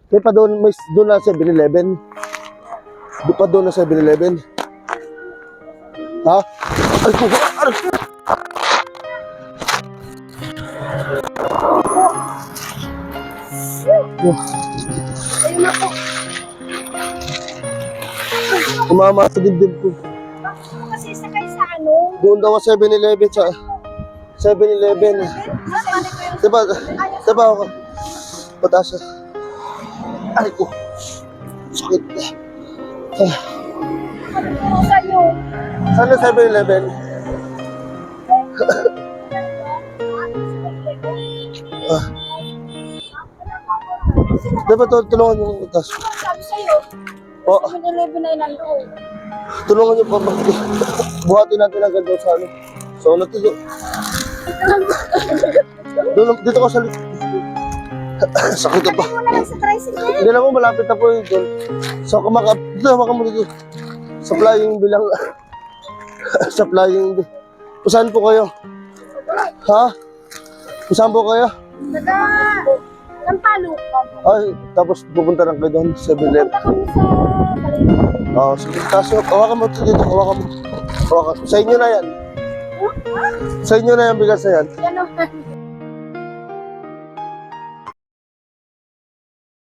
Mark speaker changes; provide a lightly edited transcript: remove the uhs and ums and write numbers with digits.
Speaker 1: May pa doon, may doon na 7-Eleven. Doon pa doon na 7-Eleven. Ha? Ay, ko, ay!
Speaker 2: Ayun na po.
Speaker 1: Tumama sa dibdib ko.
Speaker 2: Bakit po kasi sakay sa ano?
Speaker 1: Doon daw sa 7-Eleven sa 7-Eleven. Diba ako? Pataas na. Ay ko. Sakit.
Speaker 2: Ano po sa'yo?
Speaker 1: Saan na 7-Eleven? Diba tulungan yung pataas?
Speaker 2: Sabi sa'yo,
Speaker 1: O,
Speaker 2: 7-Eleven na yun nandoon.
Speaker 1: tulungan yung pataas. Buhatin natin agad doon sa ano. So, ano to doon? Dito ko sa likod. Sakit na pa.
Speaker 2: Muna lang sa tricycle.
Speaker 1: Hindi na mo, malapit na po yun doon. So, dito, hawakan mo dito. Supplying bilang. Supplying. Saan po kayo? Ha? Saan po kayo?
Speaker 2: Lampalo.
Speaker 1: Ay, tapos pupunta lang kayo doon, 7-Eleven.
Speaker 2: Punta kami sa Palengke.
Speaker 1: Oo, sige. Tapos, hawakan mo dito, hawakan mo. Hawakan. Sa inyo na yan. Sa inyo na yan, bigas na yan.
Speaker 2: Yan naman.